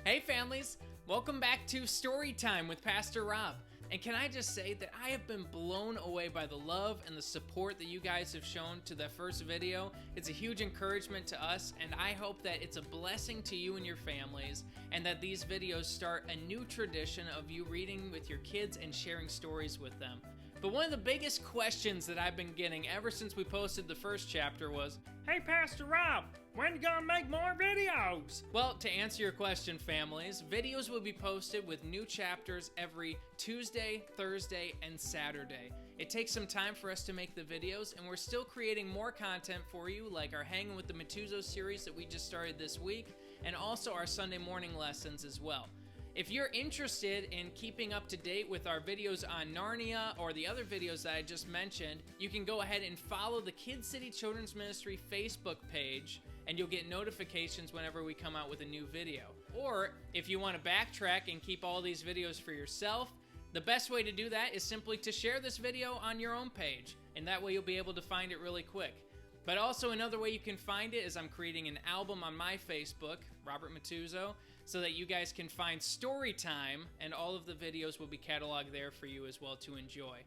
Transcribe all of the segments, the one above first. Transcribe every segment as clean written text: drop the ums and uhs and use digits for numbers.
Hey families, welcome back to Story Time with Pastor Rob. And can I just say that I have been blown away by the love and the support that you guys have shown to that first video. It's a huge encouragement to us, and I hope that it's a blessing to you and your families, and that these videos start a new tradition of you reading with your kids and sharing stories with them. But one of the biggest questions that I've been getting ever since we posted the first chapter was, "Hey Pastor Rob, when you gonna make more videos?" Well, to answer your question, families, videos will be posted with new chapters every Tuesday, Thursday, and Saturday. It takes some time for us to make the videos, and we're still creating more content for you, like our Hanging with the Matuzo series that we just started this week, and also our Sunday morning lessons as well. If you're interested in keeping up to date with our videos on Narnia or the other videos that I just mentioned, you can go ahead and follow the Kid City Children's Ministry Facebook page, and you'll get notifications whenever we come out with a new video. Or if you want to backtrack and keep all these videos for yourself, the best way to do that is simply to share this video on your own page, and that way you'll be able to find it really quick. But also another way you can find it is I'm creating an album on my Facebook, Robert Matuzo, so that you guys can find Story Time, and all of the videos will be cataloged there for you as well to enjoy.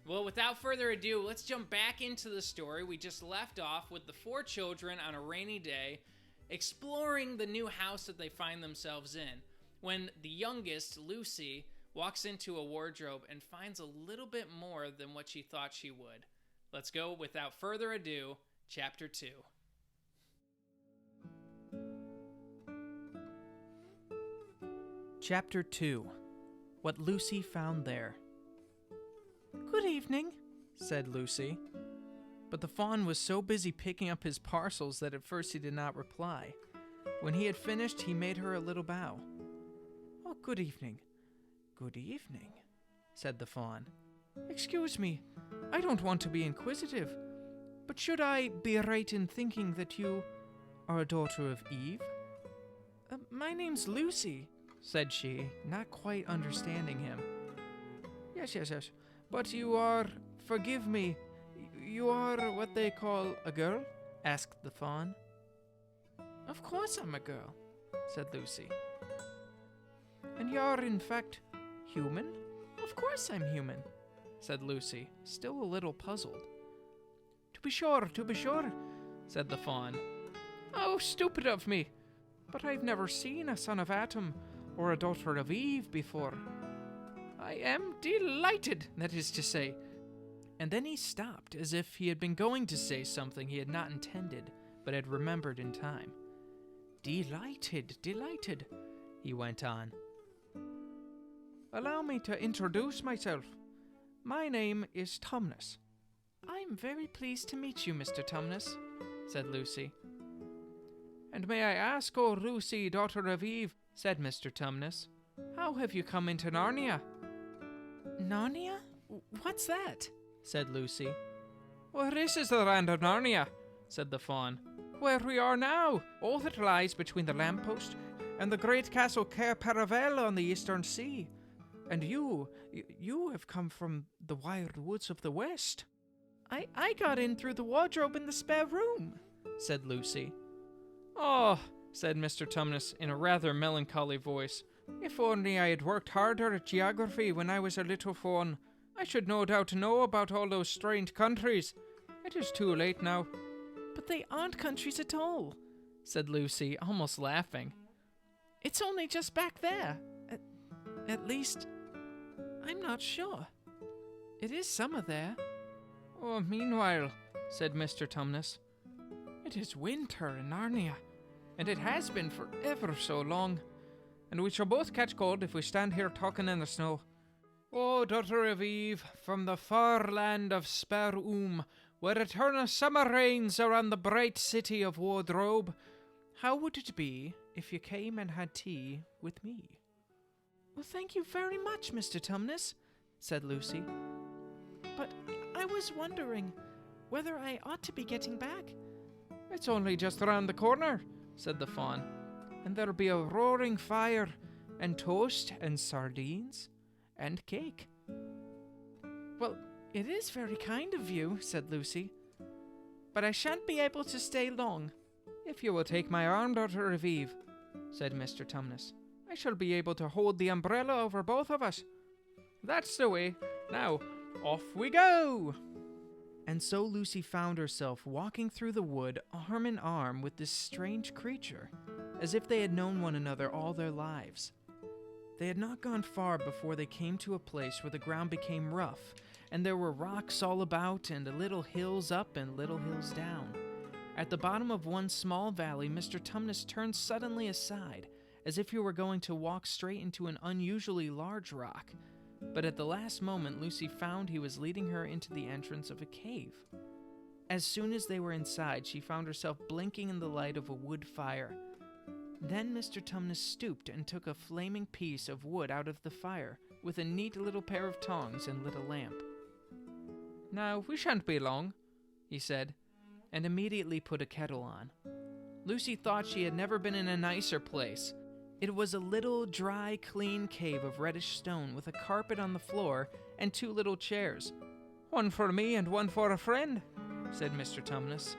Well, without further ado, let's jump back into the story. We just left off with the four children on a rainy day, exploring the new house that they find themselves in, when the youngest, Lucy, walks into a wardrobe and finds a little bit more than what she thought she would. Let's go without further ado. Chapter 2. Chapter 2. What Lucy Found There. "Good evening," said Lucy. But the fawn was so busy picking up his parcels that at first he did not reply. When he had finished, he made her a little bow. "Oh, good evening." "Good evening," said the fawn. "Excuse me, I don't want to be inquisitive, but should I be right in thinking that you are a daughter of Eve?" My name's Lucy," said she, not quite understanding him. Yes, but you are, forgive me, you are what they call a girl?" asked the fawn. "Of course I'm a girl," said Lucy. "And you're, in fact, human?" "Of course I'm human," said Lucy, still a little puzzled. To be sure, said the fawn. "Oh, stupid of me! But I've never seen a son of Adam or a daughter of Eve before. I am delighted, that is to say." And then he stopped, as if he had been going to say something he had not intended, but had remembered in time. Delighted, he went on. "Allow me to introduce myself. My name is Tumnus." "I'm very pleased to meet you, Mr. Tumnus," said Lucy. "And may I ask, O Lucy, daughter of Eve," said Mr. Tumnus, "how have you come into Narnia?" "Narnia? What's that?" said Lucy. "Well, this is the land of Narnia," said the fawn, "where we are now, all that lies between the lamppost and the great castle Cair Paravel on the eastern sea. And you have come from the wild woods of the west." I got in through the wardrobe in the spare room," said Lucy. "Oh," said Mr. Tumnus in a rather melancholy voice, "if only I had worked harder at geography when I was a little fawn, I should no doubt know about all those strange countries. It is too late now." "But they aren't countries at all," said Lucy, almost laughing. "It's only just back there. At least, I'm not sure. It is summer there." "Oh, meanwhile," said Mr. Tumnus, "it is winter in Narnia, and it has been for ever so long, and we shall both catch cold if we stand here talking in the snow. O daughter of Eve, from the far land of Spare where eternal summer reigns around the bright city of Wardrobe, how would it be if you came and had tea with me?" "Well, thank you very much, Mr. Tumnus," said Lucy. "But I was wondering whether I ought to be getting back." "It's only just around the corner," said the fawn, "and there'll be a roaring fire, and toast, and sardines, and cake." "Well, it is very kind of you," said Lucy, "but I shan't be able to stay long." "If you will take my arm, daughter of Eve," said Mr. Tumnus, I shall be able to hold the umbrella over both of us. That's the way. Now, off we go! And so Lucy found herself walking through the wood arm in arm with this strange creature, as if they had known one another all their lives. They had not gone far before they came to a place where the ground became rough, and there were rocks all about, and little hills up and little hills down. At the bottom of one small valley, Mr. Tumnus turned suddenly aside, as if he were going to walk straight into an unusually large rock. But at the last moment, Lucy found he was leading her into the entrance of a cave. As soon as they were inside, she found herself blinking in the light of a wood fire. Then Mr. Tumnus stooped and took a flaming piece of wood out of the fire, with a neat little pair of tongs, and lit a lamp. "Now, we shan't be long," he said, and immediately put a kettle on. Lucy thought she had never been in a nicer place. It was a little, dry, clean cave of reddish stone with a carpet on the floor and 2 little chairs. "One for me and one for a friend," said Mr. Tumnus,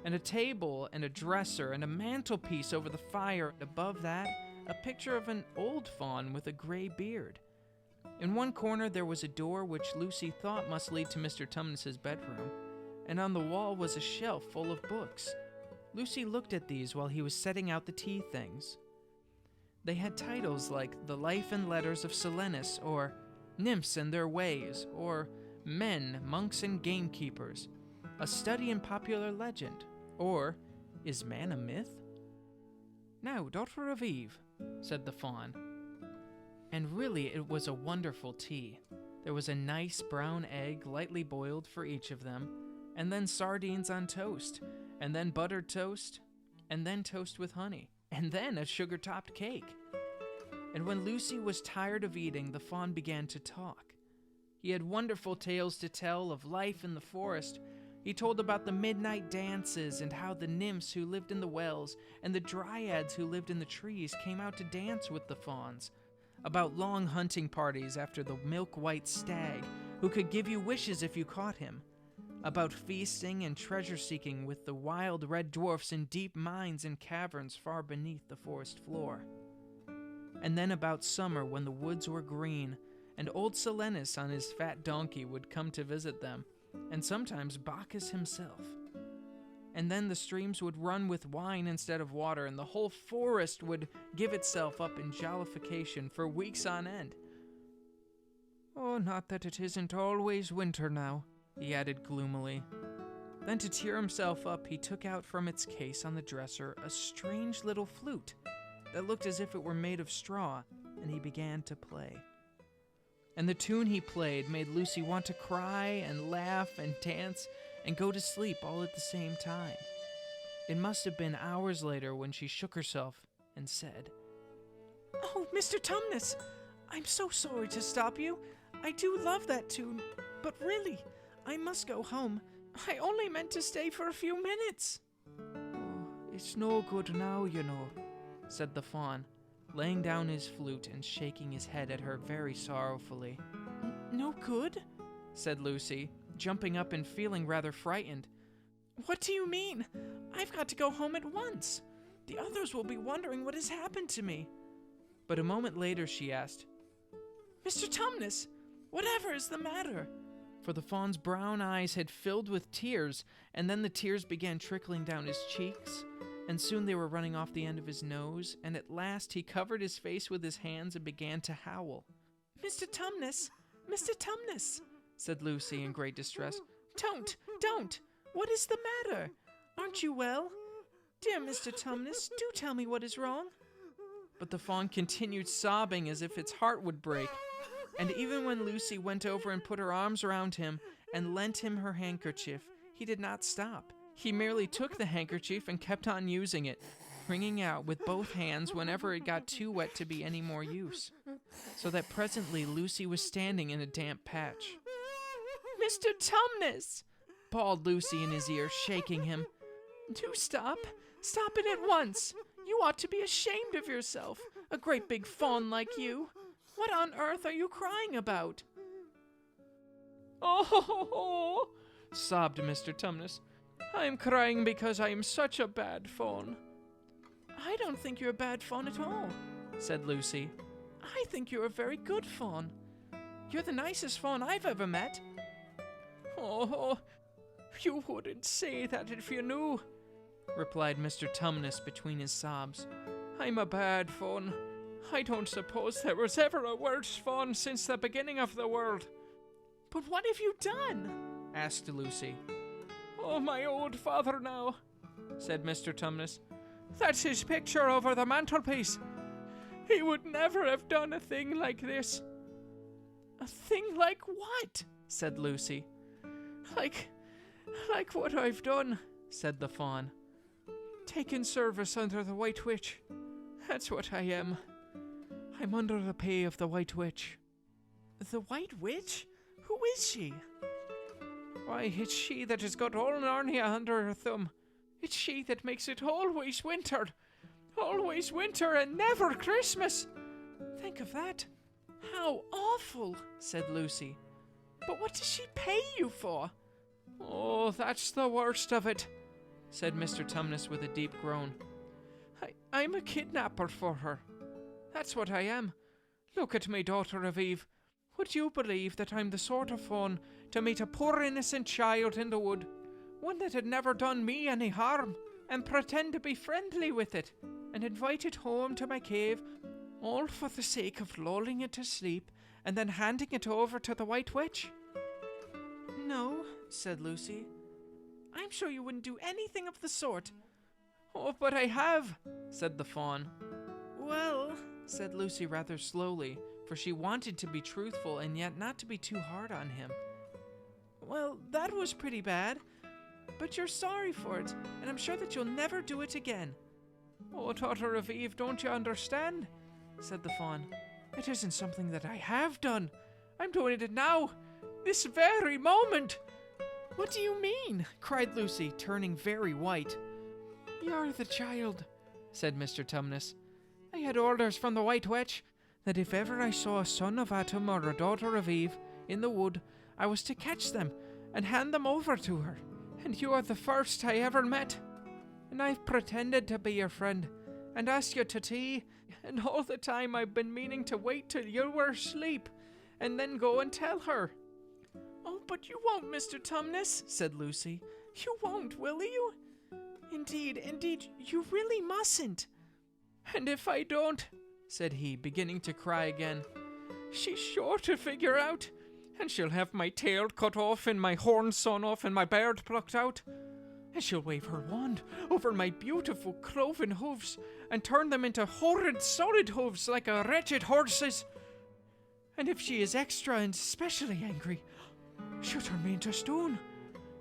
and a table and a dresser and a mantelpiece over the fire. Above that, a picture of an old faun with a gray beard. In one corner there was a door which Lucy thought must lead to Mr. Tumnus's bedroom, and on the wall was a shelf full of books. Lucy looked at these while he was setting out the tea things. They had titles like The Life and Letters of Silenus, or Nymphs and Their Ways, or Men, Monks and Gamekeepers, A Study in Popular Legend, or Is Man a Myth? "Now, daughter of Eve," said the faun. And really it was a wonderful tea. There was a nice brown egg lightly boiled for each of them, and then sardines on toast, and then buttered toast, and then toast with honey, and then a sugar-topped cake. And when Lucy was tired of eating, the faun began to talk. He had wonderful tales to tell of life in the forest. He told about the midnight dances and how the nymphs who lived in the wells and the dryads who lived in the trees came out to dance with the fauns, about long hunting parties after the milk-white stag who could give you wishes if you caught him, about feasting and treasure-seeking with the wild red dwarfs in deep mines and caverns far beneath the forest floor. And then about summer when the woods were green, and old Silenus on his fat donkey would come to visit them, and sometimes Bacchus himself. And then the streams would run with wine instead of water, and the whole forest would give itself up in jollification for weeks on end. "Oh, not that it isn't always winter now," he added gloomily. Then to cheer himself up, he took out from its case on the dresser a strange little flute that looked as if it were made of straw, and he began to play. And the tune he played made Lucy want to cry and laugh and dance and go to sleep all at the same time. It must have been hours later when she shook herself and said, "Oh, Mr. Tumnus, I'm so sorry to stop you. I do love that tune, but really, I must go home. I only meant to stay for a few minutes." "Oh, it's no good now, you know," said the faun, laying down his flute and shaking his head at her very sorrowfully. "No good?" said Lucy, jumping up and feeling rather frightened. "What do you mean? I've got to go home at once. The others will be wondering what has happened to me." But a moment later she asked, "Mr. Tumnus, whatever is the matter?" For the faun's brown eyes had filled with tears, and then the tears began trickling down his cheeks, and soon they were running off the end of his nose, and at last he covered his face with his hands and began to howl. "Mr. Tumnus, Mr. Tumnus," said Lucy in great distress. Don't! What is the matter? Aren't you well? Dear Mr. Tumnus, do tell me what is wrong." But the faun continued sobbing as if its heart would break, and even when Lucy went over and put her arms around him and lent him her handkerchief, he did not stop. He merely took the handkerchief and kept on using it, wringing out with both hands whenever it got too wet to be any more use, so that presently Lucy was standing in a damp patch. "Mr. Tumnus!" bawled Lucy in his ear, shaking him. "Do stop! Stop it at once! You ought to be ashamed of yourself, a great big faun like you! What on earth are you crying about?" "Oh!" sobbed Mr. Tumnus. "I am crying because I am such a bad faun." "I don't think you're a bad faun at all," said Lucy. I think you're a very good fawn. You're the nicest fawn I've ever met. Oh, you wouldn't say that if you knew, replied Mr. Tumnus between his sobs. I'm a bad fawn. I don't suppose there was ever a worse fawn since the beginning of the world. But what have you done? Asked Lucy. Oh, my old father now, said Mr. Tumnus. That's his picture over the mantelpiece. He would never have done a thing like this. A thing like what? Said Lucy. Like what I've done, said the fawn. Taken service under the White Witch. That's what I am. I'm under the pay of the White Witch. The White Witch? Who is she? Why, it's she that has got all Narnia under her thumb. It's she that makes it always winter. Always winter and never Christmas. Think of that. How awful, said Lucy. But what does she pay you for? Oh, that's the worst of it, said Mr. Tumnus with a deep groan. I'm a kidnapper for her. That's what I am. Look at me, daughter of Eve. Would you believe that I'm the sort of fawn to meet a poor innocent child in the wood, one that had never done me any harm, and pretend to be friendly with it, and invite it home to my cave, all for the sake of lulling it to sleep, and then handing it over to the White Witch? No, said Lucy. I'm sure you wouldn't do anything of the sort. Oh, but I have, said the fawn. Well, said Lucy rather slowly, for she wanted to be truthful and yet not to be too hard on him. Well, that was pretty bad, but you're sorry for it, and I'm sure that you'll never do it again. Oh, daughter of Eve, don't you understand? Said the fawn. It isn't something that I have done. I'm doing it now, this very moment. What do you mean? Cried Lucy, turning very white. You're the child, said Mr. Tumnus. I had orders from the White Witch that if ever I saw a son of Atum or a daughter of Eve in the wood, I was to catch them and hand them over to her. And you are the first I ever met. And I've pretended to be your friend and asked you to tea, and all the time I've been meaning to wait till you were asleep and then go and tell her. Oh, but you won't, Mr. Tumnus, said Lucy. You won't, will you? Indeed, you really mustn't. And if I don't, said he, beginning to cry again, she's sure to figure out, and she'll have my tail cut off and my horns sawn off and my beard plucked out, and she'll wave her wand over my beautiful cloven hooves and turn them into horrid solid hooves like a wretched horse's. And if she is extra and specially angry, she'll turn me into stone,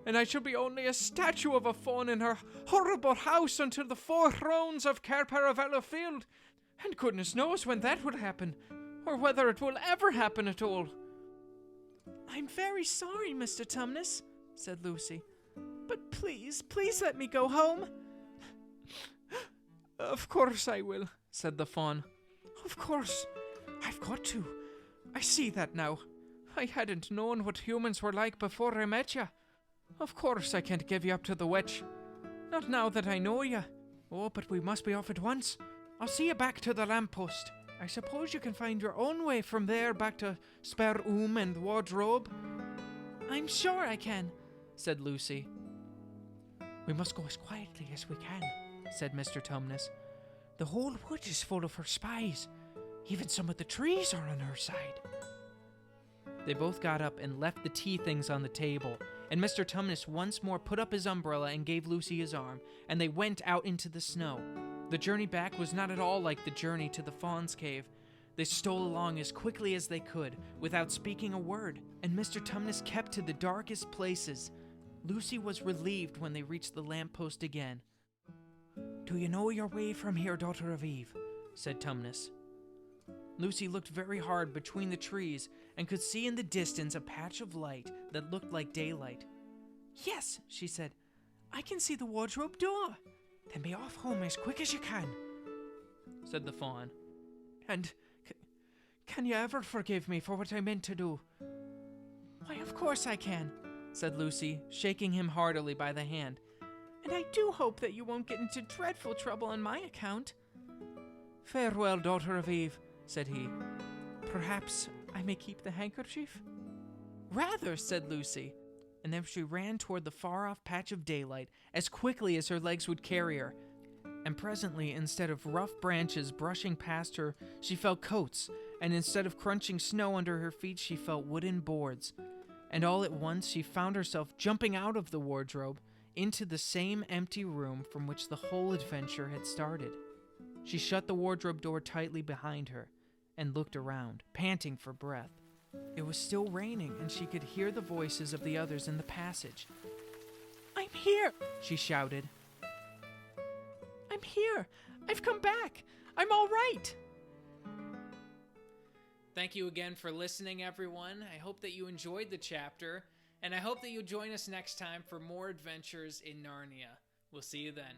and I shall be only a statue of a fawn in her horrible house until the 4 thrones of Cair Paravello Field, and goodness knows when that will happen, or whether it will ever happen at all. I'm very sorry, Mr. Tumnus, said Lucy, but please let me go home. Of course I will, said the fawn. Of course, I've got to. I see that now. I hadn't known what humans were like before I met you. Of course I can't give you up to the witch. Not now that I know you. Oh, but we must be off at once. I'll see you back to the lamppost. I suppose you can find your own way from there back to Spare and the wardrobe. I'm sure I can, said Lucy. We must go as quietly as we can, said Mr. Tumnus. The whole wood is full of her spies. Even some of the trees are on her side. They both got up and left the tea things on the table, and Mr. Tumnus once more put up his umbrella and gave Lucy his arm, and they went out into the snow. The journey back was not at all like the journey to the Fawn's Cave. They stole along as quickly as they could, without speaking a word, and Mr. Tumnus kept to the darkest places. Lucy was relieved when they reached the lamppost again. Do you know your way from here, daughter of Eve? Said Tumnus. Lucy looked very hard between the trees and could see in the distance a patch of light that looked like daylight. Yes, she said, I can see the wardrobe door. Then be off home as quick as you can, said the fawn. And can you ever forgive me for what I meant to do? Why, of course I can, said Lucy, shaking him heartily by the hand. And I do hope that you won't get into dreadful trouble on my account. Farewell, daughter of Eve, said he. Perhaps I may keep the handkerchief? Rather, said Lucy, and then she ran toward the far-off patch of daylight as quickly as her legs would carry her. And presently, instead of rough branches brushing past her, she felt coats, and instead of crunching snow under her feet, she felt wooden boards. And all at once she found herself jumping out of the wardrobe into the same empty room from which the whole adventure had started. She shut the wardrobe door tightly behind her and looked around, panting for breath. It was still raining, and she could hear the voices of the others in the passage. "I'm here!" she shouted. "I'm here! I've come back! I'm all right!" Thank you again for listening, everyone. I hope that you enjoyed the chapter, and I hope that you'll join us next time for more adventures in Narnia. We'll see you then.